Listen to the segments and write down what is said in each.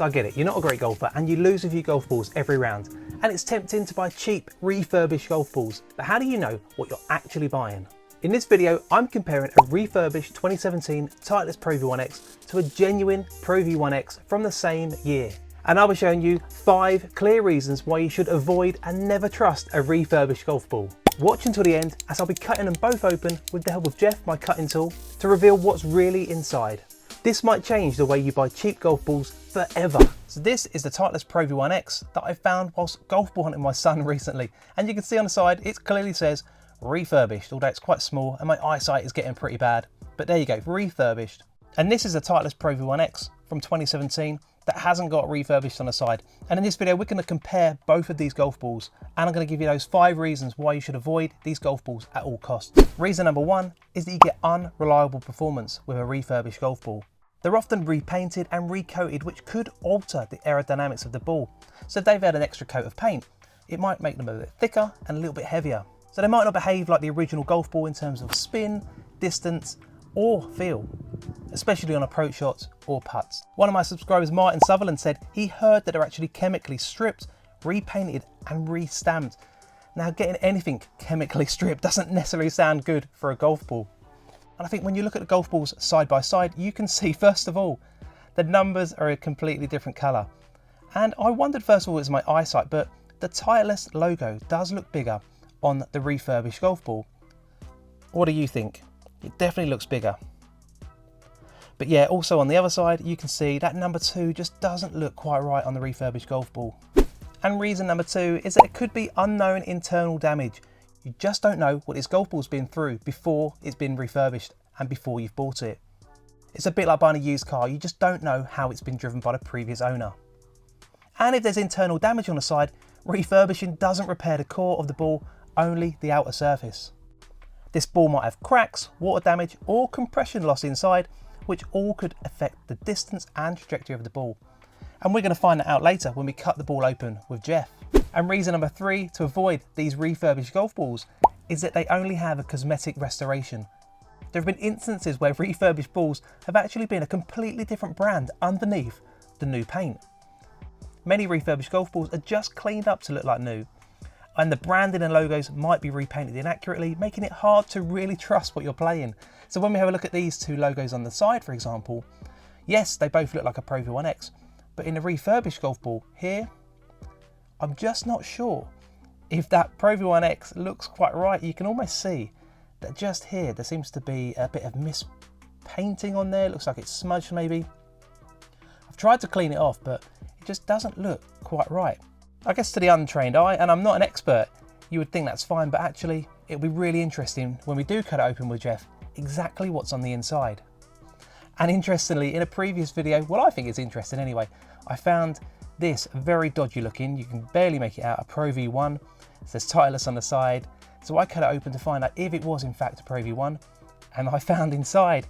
So I get it, you're not a great golfer and you lose a few golf balls every round, and it's tempting to buy cheap, refurbished golf balls. But how do you know what you're actually buying? In this video, I'm comparing a refurbished 2017 Titleist Pro V1x to a genuine Pro V1x from the same year. And I'll be showing you 5 clear reasons why you should avoid and never trust a refurbished golf ball. Watch until the end, as I'll be cutting them both open with the help of Jeff, my cutting tool, to reveal what's really inside. This might change the way you buy cheap golf balls forever. So this is the Titleist Pro V1x that I found whilst golf ball hunting my son recently. And you can see on the side, it clearly says refurbished, although it's quite small and my eyesight is getting pretty bad. But there you go, refurbished. And this is a Titleist Pro V1x from 2017 that hasn't got refurbished on the side. And in this video, we're going to compare both of these golf balls, and I'm going to give you those 5 reasons why you should avoid these golf balls at all costs. Reason number 1 is that you get unreliable performance with a refurbished golf ball. They're often repainted and recoated, which could alter the aerodynamics of the ball. So if they've had an extra coat of paint, it might make them a bit thicker and a little bit heavier. So they might not behave like the original golf ball in terms of spin, distance, or feel, especially on approach shots or putts. One of my subscribers, Martin Sutherland, said he heard that they're actually chemically stripped, repainted and re-stamped. Now, getting anything chemically stripped doesn't necessarily sound good for a golf ball. And I think when you look at the golf balls side by side, you can see, first of all, the numbers are a completely different colour. And I wondered, first of all, it's my eyesight, but the Titleist logo does look bigger on the refurbished golf ball. What do you think? It definitely looks bigger. But yeah, also on the other side, you can see that number 2 just doesn't look quite right on the refurbished golf ball. And reason number 2 is that it could be unknown internal damage. You just don't know what this golf ball's been through before it's been refurbished and before you've bought it. It's a bit like buying a used car, you just don't know how it's been driven by the previous owner. And if there's internal damage on the side, refurbishing doesn't repair the core of the ball, only the outer surface. This ball might have cracks, water damage or compression loss inside, which all could affect the distance and trajectory of the ball. And we're going to find that out later when we cut the ball open with Jeff. And reason number 3 to avoid these refurbished golf balls is that they only have a cosmetic restoration. There have been instances where refurbished balls have actually been a completely different brand underneath the new paint. Many refurbished golf balls are just cleaned up to look like new, and the branding and logos might be repainted inaccurately, making it hard to really trust what you're playing. So when we have a look at these 2 logos on the side, for example, yes, they both look like a Pro V1x, but in a refurbished golf ball here, I'm just not sure if that Pro V1x looks quite right. You can almost see that just here, there seems to be a bit of mispainting on there. It looks like it's smudged maybe. I've tried to clean it off, but it just doesn't look quite right. I guess to the untrained eye, and I'm not an expert, you would think that's fine, but actually it'll be really interesting when we do cut it open with Jeff, exactly what's on the inside. And interestingly, in a previous video, well, I think it's interesting anyway, I found this very dodgy looking, you can barely make it out, a Pro V1, it says Titleist on the side. So I cut it open to find out if it was in fact a Pro V1, and I found inside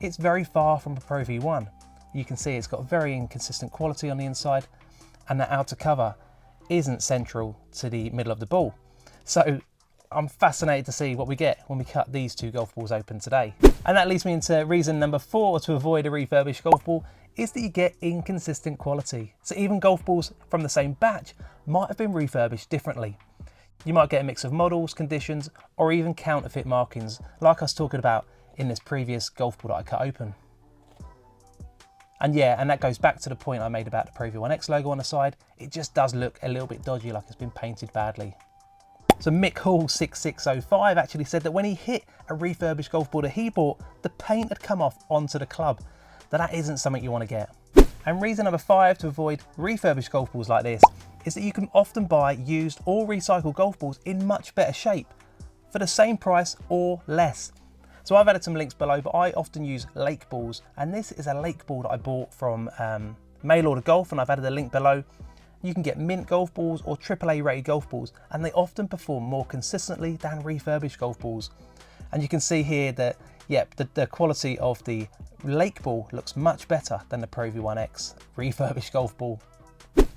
it's very far from a Pro V1. You can see it's got very inconsistent quality on the inside, and that outer cover isn't central to the middle of the ball. So I'm fascinated to see what we get when we cut these 2 golf balls open today. And that leads me into reason number 4 to avoid a refurbished golf ball is that you get inconsistent quality. So even golf balls from the same batch might have been refurbished differently. You might get a mix of models, conditions, or even counterfeit markings, like I was talking about in this previous golf ball that I cut open. And yeah, and that goes back to the point I made about the Pro V1x logo on the side. It just does look a little bit dodgy, like it's been painted badly. So Mick Hall 6605 actually said that when he hit a refurbished golf ball that he bought, the paint had come off onto the club. That isn't something you want to get. And reason number 5 to avoid refurbished golf balls like this is that you can often buy used or recycled golf balls in much better shape for the same price or less. So I've added some links below, but I often use Lake balls, and this is a Lake ball that I bought from Mail Order Golf, and I've added a link below. You can get mint golf balls or AAA rated golf balls, and they often perform more consistently than refurbished golf balls. And you can see here that, yep, the quality of the Lake ball looks much better than the Pro V1x refurbished golf ball.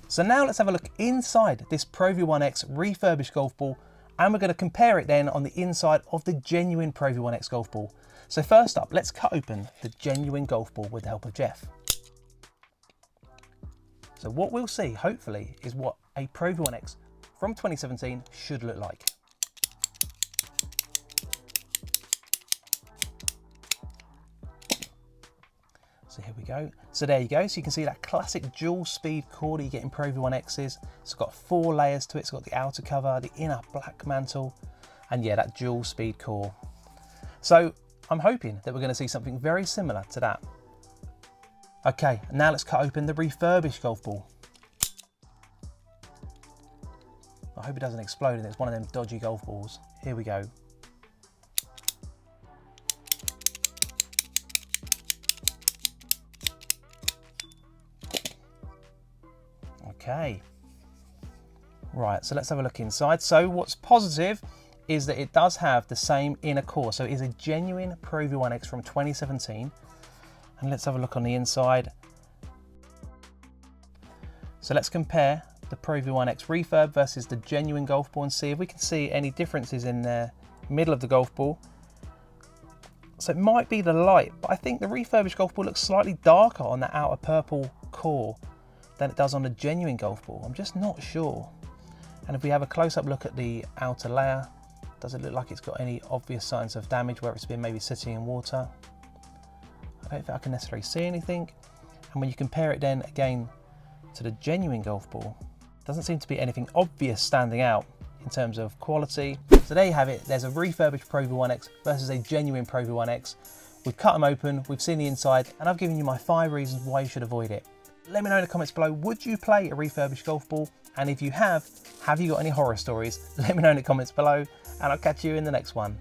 So now let's have a look inside this Pro V1x refurbished golf ball, and we're going to compare it then on the inside of the genuine Pro V1x golf ball. So first up, let's cut open the genuine golf ball with the help of Jeff. So what we'll see, hopefully, is what a Pro V1x from 2017 should look like. So here we go. So there you go. So you can see that classic dual speed core that you get in Pro V1Xs. It's got 4 layers to it. It's got the outer cover, the inner black mantle, and yeah, that dual speed core. So I'm hoping that we're going to see something very similar to that. Okay, now let's cut open the refurbished golf ball. I hope it doesn't explode and it's one of them dodgy golf balls. Here we go. Okay, right, so let's have a look inside. So what's positive is that it does have the same inner core. So it is a genuine Pro V1x from 2017. And let's have a look on the inside. So let's compare the Pro V1x refurb versus the genuine golf ball and see if we can see any differences in the middle of the golf ball. So it might be the light, but I think the refurbished golf ball looks slightly darker on that outer purple core than it does on the genuine golf ball. I'm just not sure. And if we have a close-up look at the outer layer, does it look like it's got any obvious signs of damage where it's been maybe sitting in water? I don't think I can necessarily see anything. And when you compare it then again to the genuine golf ball, doesn't seem to be anything obvious standing out in terms of quality. So there you have it. There's a refurbished Pro V1x versus a genuine Pro V1x. We've cut them open, we've seen the inside, and I've given you my 5 reasons why you should avoid it. Let me know in the comments below, would you play a refurbished golf ball? And if you have you got any horror stories? Let me know in the comments below, and I'll catch you in the next one.